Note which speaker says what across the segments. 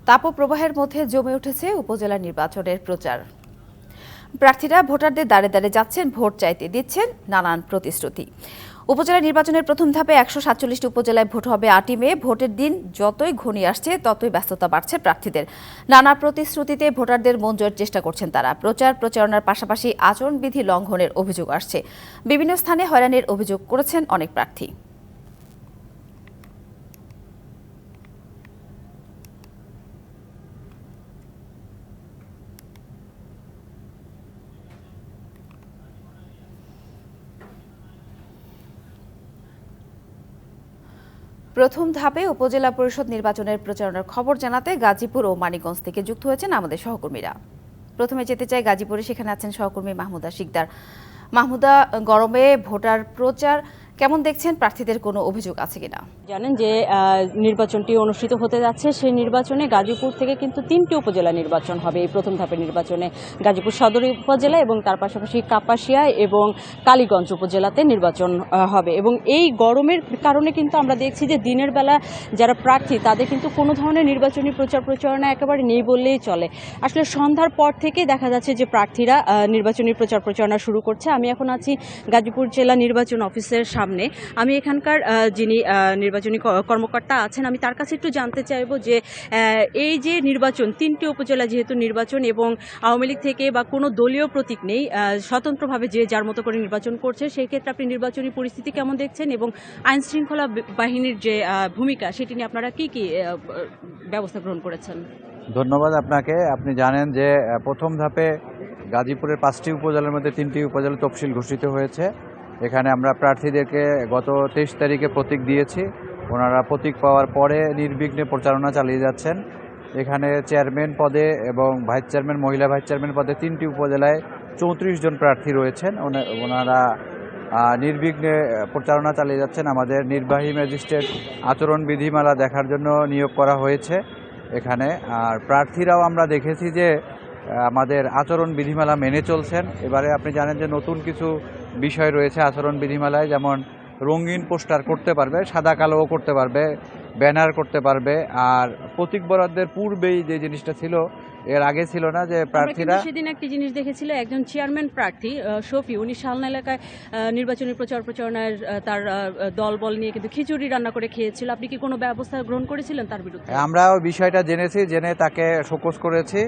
Speaker 1: তাপপ্রবাহের মধ্যে জমে উঠেছে উপজেলা নির্বাচনের প্রচার। প্রার্থীরা ভোটারদের দ্বারে দ্বারে যাচ্ছেন, ভোট চাইতে দিচ্ছেন নানান প্রতিশ্রুতি। উপজেলা নির্বাচনের প্রথম ধাপে 147টি উপজেলায় ভোট হবে 8ই মে। ভোটের দিন যতই ঘনিয়ে আসছে ততই ব্যস্ততা বাড়ছে প্রার্থীদের। নানা প্রতিশ্রুতিতে ভোটারদের মন জয়ের চেষ্টা করছেন তারা। প্রচারণার পাশাপাশি আচরণবিধি লঙ্ঘনের অভিযোগ আসছে। বিভিন্ন স্থানে হয়রানির অভিযোগ করেছেন অনেক প্রার্থী। প্রথম ধাপে উপজেলা পরিষদ নির্বাচনের প্রচারণার খবর জানাতে গাজীপুর ও মানিকগঞ্জ থেকে যুক্ত হয়েছেন আমাদের সহকর্মীরা। প্রথমে যেতে চাই গাজীপুরে, সেখানে আছেন সহকর্মী মাহমুদা শিকদার। মাহমুদা, গরমে ভোটার প্রচার কেমন দেখছেন? প্রার্থীদের কোনো অভিযোগ আছে কিনা?
Speaker 2: জানেন যে নির্বাচনটি অনুষ্ঠিত হতে যাচ্ছে, সেই নির্বাচনে গাজীপুর থেকে কিন্তু 3টি উপজেলা নির্বাচন হবে। এই প্রথম ধাপের নির্বাচনে গাজীপুর সদর উপজেলা এবং তার পাশাপাশি কাপাসিয়া এবং কালীগঞ্জ উপজেলাতে নির্বাচন হবে। এবং এই গরমের কারণে কিন্তু আমরা দেখছি যে দিনের বেলা যারা প্রার্থী তাদের কিন্তু কোনো ধরনের নির্বাচনী প্রচারণা একেবারে নেই বললেই চলে। আসলে সন্ধ্যার পর থেকে দেখা যাচ্ছে যে প্রার্থীরা নির্বাচনী প্রচারণা শুরু করছে। আমি এখন আছি গাজীপুর জেলা নির্বাচন অফিসের সামনে। আমি এখানকার যিনি নির্বাচনী কর্মকর্তা আছেন, আমি তার কাছে একটু জানতে চাইব যে এই যে নির্বাচন, 3টি উপজেলা যেহেতু নির্বাচন এবং আওয়ামী লীগ থেকে বা কোনো দলীয় প্রতীক নেই, স্বতন্ত্রভাবে যে যার মতো করে নির্বাচন করছে, সেই ক্ষেত্রে আপনি নির্বাচনী পরিস্থিতি কেমন দেখছেন এবং আইন শৃঙ্খলা বাহিনীর যে ভূমিকা সেটি নিয়ে আপনারা কি ব্যবস্থা গ্রহণ করেছেন?
Speaker 3: ধন্যবাদ আপনাকে। আপনি জানেন যে প্রথম ধাপে গাজীপুরের 5টি উপজেলার মধ্যে 3টি উপজেলা তফসিল ঘোষিত হয়েছে। এখানে আমরা প্রার্থীদেরকে গত 23 তারিখে প্রতীক দিয়েছি। ওনারা প্রতীক পাওয়ার পরে নির্বিঘ্নে প্রচারণা চালিয়ে যাচ্ছেন। এখানে চেয়ারম্যান পদে এবং ভাইস চেয়ারম্যান, মহিলা ভাইস চেয়ারম্যান পদে 3টি উপজেলায় 34 জন প্রার্থী রয়েছেন। ওনারা নির্বিঘ্নে প্রচারণা চালিয়ে যাচ্ছেন। আমাদের নির্বাহী ম্যাজিস্ট্রেট আচরণ বিধিমালা দেখার জন্য নিয়োগ করা হয়েছে এখানে। আর প্রার্থীরাও আমরা দেখেছি যে আমাদের আচরণ বিধিমালা মেনে চলছেন। এবারে আপনি জানেন যে নতুন কিছু বিষয় রয়েছে আচরণ বিধিমালায়, যেমন রঙিন পোস্টার করতে পারবে, সাদা কালোও করতে পারবে, ব্যানার করতে পারবে। আর প্রতীক বরাদ্দের পূর্বেই যে জিনিসটা ছিল, এর আগে ছিল না, যে প্রার্থীরা
Speaker 2: সেদিন একটি জিনিস দেখেছিল, একজন চেয়ারম্যান প্রার্থী শফি, উনি শালনা এলাকায় নির্বাচনী প্রচারণার তার দলবল নিয়ে কিন্তু খিচুড়ি রান্না করে খেয়েছিল। আপনি কি কোনো ব্যবস্থা গ্রহণ করেছিলেন তার বিরুদ্ধে?
Speaker 3: আমরা বিষয়টা জেনে তাকে শোকজ করেছি।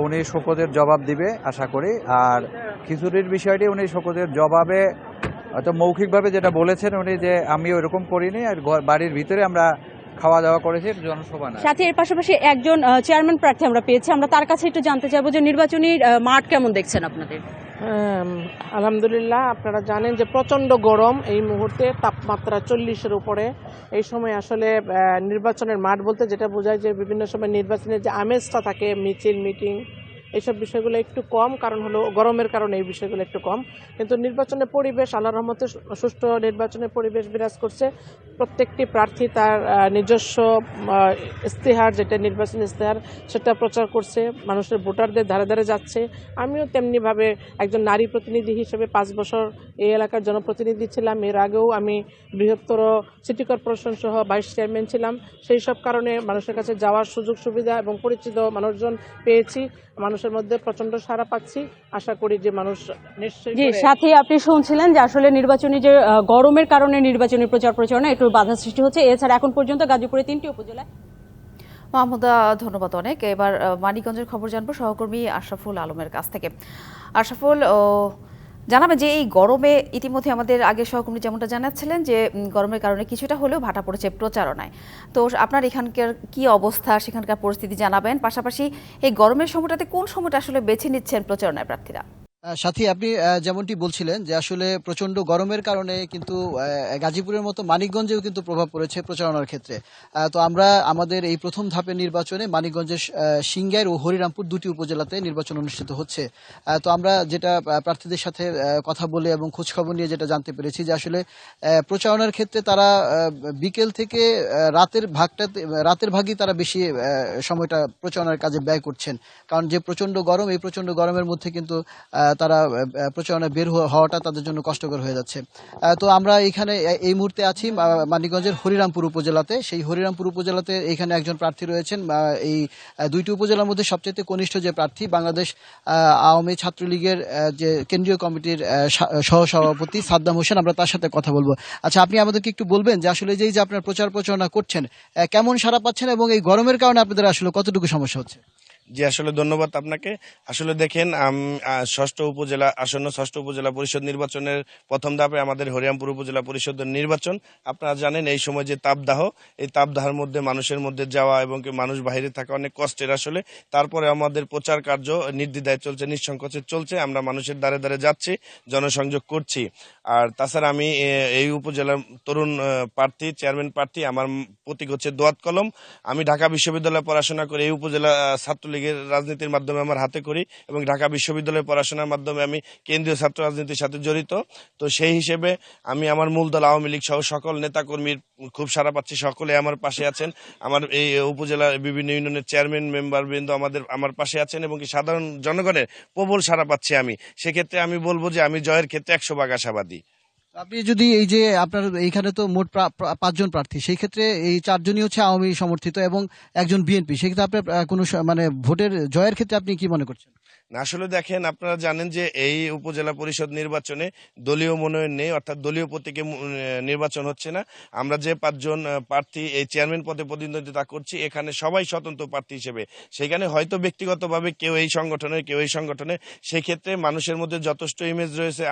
Speaker 3: উনি শোকজের জবাব দিবে আশা করি। আর খিচুড়ির বিষয়টি উনি শোকজের জবাবে হয়তো মৌখিকভাবে যেটা বলেছেন উনি, যে আমি ওইরকম করিনি, আর বাড়ির ভিতরে আমরা খাওয়া দাওয়া করেছি, জনসভা না।
Speaker 2: সাথে এর পাশাপাশি একজন চেয়ারম্যান প্রার্থী আমরা পেয়েছি, আমরা তার কাছে একটু জানতে চাইবো যে নির্বাচনী মাঠ কেমন দেখছেন আপনাদের?
Speaker 4: আলহামদুলিল্লাহ, আপনারা জানেন যে প্রচণ্ড গরম, এই মুহূর্তে তাপমাত্রা 40-এর উপরে। এই সময় আসলে নির্বাচনের মাঠ বলতে যেটা বোঝায় যে বিভিন্ন সময় নির্বাচনের যে আমেজটা থাকে, মিছিল মিটিং এইসব বিষয়গুলো একটু কম, কারণ হলো গরমের কারণে এই বিষয়গুলো একটু কম। কিন্তু নির্বাচনের পরিবেশ, আল্লাহর রহমতে সুষ্ঠু নির্বাচনের পরিবেশ বিরাজ করছে। প্রত্যেকটি প্রার্থী তার নিজস্ব ইস্তেহার, যেটা নির্বাচনী ইস্তেহার, সেটা প্রচার করছে, মানুষের ভোটারদের ধারে ধারে যাচ্ছে। আমিও তেমনিভাবে একজন নারী প্রতিনিধি হিসেবে 5 বছর এই এলাকার জনপ্রতিনিধি ছিলাম। এর আগেও আমি বৃহত্তর সিটি কর্পোরেশন সহ ভাইস চেয়ারম্যান ছিলাম। সেই সব কারণে মানুষের কাছে যাওয়ার সুযোগ সুবিধা এবং পরিচিত মানুষজন পেয়েছি। মানুষের মধ্যে প্রচন্ড সাড়া পাচ্ছি। আশা করি যে মানুষ নিশ্চয়ই।
Speaker 2: জি, সাথে আপনি শুনছিলেন যে আসলে নির্বাচনী যে গরমের কারণে নির্বাচনী প্রচারণা একটু বাধা সৃষ্টি হচ্ছে। এছাড়া এখন পর্যন্ত গাজীপুরে 3টি উপজেলায়।
Speaker 1: মাহমুদা, ধন্যবাদ অনেক। এবার মানিকগঞ্জের খবর জানবো সহকর্মী আশরাফুল আলমের কাছ থেকে। আশরাফুল, জানাবেন যে এই গরমে ইতিমধ্যে আমাদের আগের সহকর্মী যেমনটা জানাচ্ছিলেন যে গরমের কারণে কিছুটা হলেও ভাটা পড়েছে প্রচারণায়। তো আপনার এখানকার কি অবস্থা, সেখানকার পরিস্থিতি জানাবেন। পাশাপাশি এই গরমের সময়টাতে কোন সময়টা আসলে বেছে নিচ্ছেন প্রচারণায় প্রার্থীরা?
Speaker 5: সাথী, আপনি যেমনটি বলছিলেন যে আসলে প্রচন্ড গরমের কারণে কিন্তু গাজীপুরের মতো মানিকগঞ্জেও কিন্তু প্রভাব পড়েছে প্রচারণার ক্ষেত্রে। তো আমরা আমাদের এই প্রথম ধাপের নির্বাচনে মানিকগঞ্জের সিংগাইর ও হরিরামপুর 2টি উপজেলাতে নির্বাচন অনুষ্ঠিত হচ্ছে। তো আমরা যেটা প্রার্থীদের সাথে কথা বলে এবং খোঁজখবর নিয়ে যেটা জানতে পেরেছি যে আসলে প্রচারণার ক্ষেত্রে তারা বিকেল থেকে রাতের ভাগই তারা বেশি সময়টা প্রচারণার কাজে ব্যয় করছেন। কারণ যে প্রচন্ড গরম, এই প্রচন্ড গরমের মধ্যে কিন্তু তারা প্রচারণায় বের হওয়াটা তাদের জন্য কষ্টকর হয়ে যাচ্ছে। তো আমরা এখানে এই মুহূর্তে আছি মানিকগঞ্জের হরিরামপুর উপজেলাতে। সেই হরিরামপুর উপজেলাতে এখানে একজন প্রার্থী রয়েছেন। এই দুইটি উপজেলার মধ্যে সবচেয়ে কনিষ্ঠ যে প্রার্থী বাংলাদেশ আওয়ামী ছাত্রলীগের যে কেন্দ্রীয় কমিটির সহসভাপতি সাদ্দাম হোসেন, আমরা তার সাথে কথা বলবো। আচ্ছা, আপনি আমাদেরকে একটু বলবেন যে আসলে যে আপনার প্রচারণা করছেন কেমন সাড়া পাচ্ছেন এবং এই গরমের কারণে আপনাদের আসলে কতটুকু সমস্যা হচ্ছে?
Speaker 6: জি, আসলে ধন্যবাদ আপনাকে। আসলে দেখেন, ষষ্ঠ উপজেলা পরিষদ নির্বাচনের প্রথম ধাপে আমাদের হরিরামপুর উপজেলা পরিষদের নির্বাচন। আপনারা জানেন এই সময় যে তাপদাহ, এই তাপদাহের মধ্যে মানুষের মধ্যে যাওয়া এবং মানুষ বাইরে থাকা অনেক কষ্টের। আসলে তারপরে আমাদের প্রচার কার্য নির্দ্বিধায় চলছে, নিঃসংকোচে চলছে। আমরা মানুষের দ্বারে দ্বারে যাচ্ছি, জনসংযোগ করছি। আর তাছাড়া আমি এই উপজেলার তরুণ প্রার্থী, চেয়ারম্যান প্রার্থী। আমার প্রতীক হচ্ছে দোয়াত কলম। আমি ঢাকা বিশ্ববিদ্যালয়ে পড়াশোনা করে এই উপজেলা ছাত্রলীগের রাজনীতির মাধ্যমে আমার হাতে করি এবং ঢাকা বিশ্ববিদ্যালয়ে পড়াশোনার মাধ্যমে আমি কেন্দ্রীয় ছাত্র রাজনীতির সাথে জড়িত। তো সেই হিসেবে আমি আমার মূল দল আওয়ামী লীগ সহ সকল নেতাকর্মীর খুব সাড়া পাচ্ছি। সকলে আমার পাশে আছেন। আমার এই উপজেলার বিভিন্ন ইউনিয়নের চেয়ারম্যান মেম্বার বৃন্দ আমার পাশে আছেন এবং সাধারণ জনগণের প্রবল সাড়া পাচ্ছি আমি। সেক্ষেত্রে আমি বলবো যে আমি জয়ের ক্ষেত্রে 100% আশাবাদী।
Speaker 5: আপনি যদি এই যে আপনার এইখানে তো মোট 5 জন প্রার্থী, সেই ক্ষেত্রে এই 4 জনই হচ্ছে আওয়ামী সমর্থিত এবং একজন বিএনপি, সেক্ষেত্রে আপনার কোনো মানে ভোটের জয়ের ক্ষেত্রে আপনি কি মনে করছেন?
Speaker 6: আসলে দেখেন, আপনারা জানেন যে এই উপজেলা পরিষদ নির্বাচনে দলীয় মনোনয়ন নেই, অর্থাৎ দলীয় প্রতীকে নির্বাচন হচ্ছে না। আমরা যে 5 জন প্রার্থী এই চেয়ারম্যান পদে প্রতিদ্বন্দ্বিতা করছি, এখানে সবাই স্বতন্ত্র প্রার্থী হিসেবে। সেখানে হয়তো ব্যক্তিগতভাবে কেউ এই সংগঠনে, সেই ক্ষেত্রে মানুষের মধ্যে যথেষ্ট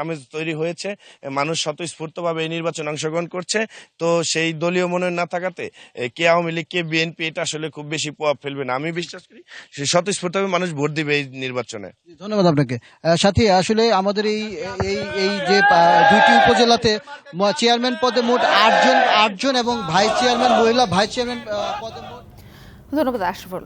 Speaker 6: আমেজ তৈরি হয়েছে। মানুষ স্বতঃস্ফূর্তভাবে এই নির্বাচনে অংশগ্রহণ করছে। তো সেই দলীয় মনোনয়ন না থাকাতে কে আওয়ামী লীগ কে বিএনপি এটা আসলে খুব বেশি প্রভাব ফেলবে না। আমি বিশ্বাস করি স্বতঃস্ফূর্তভাবে মানুষ ভোট দিবে এই নির্বাচনে।
Speaker 5: ধন্যবাদ আপনাকে। সাথী, আসলে আমাদের এই যে দুইটি উপজেলাতে চেয়ারম্যান পদে মোট 8 জন এবং ভাইস চেয়ারম্যান, মহিলা ভাইস চেয়ারম্যান পদে মোট।
Speaker 1: ধন্যবাদ আশরাফুল।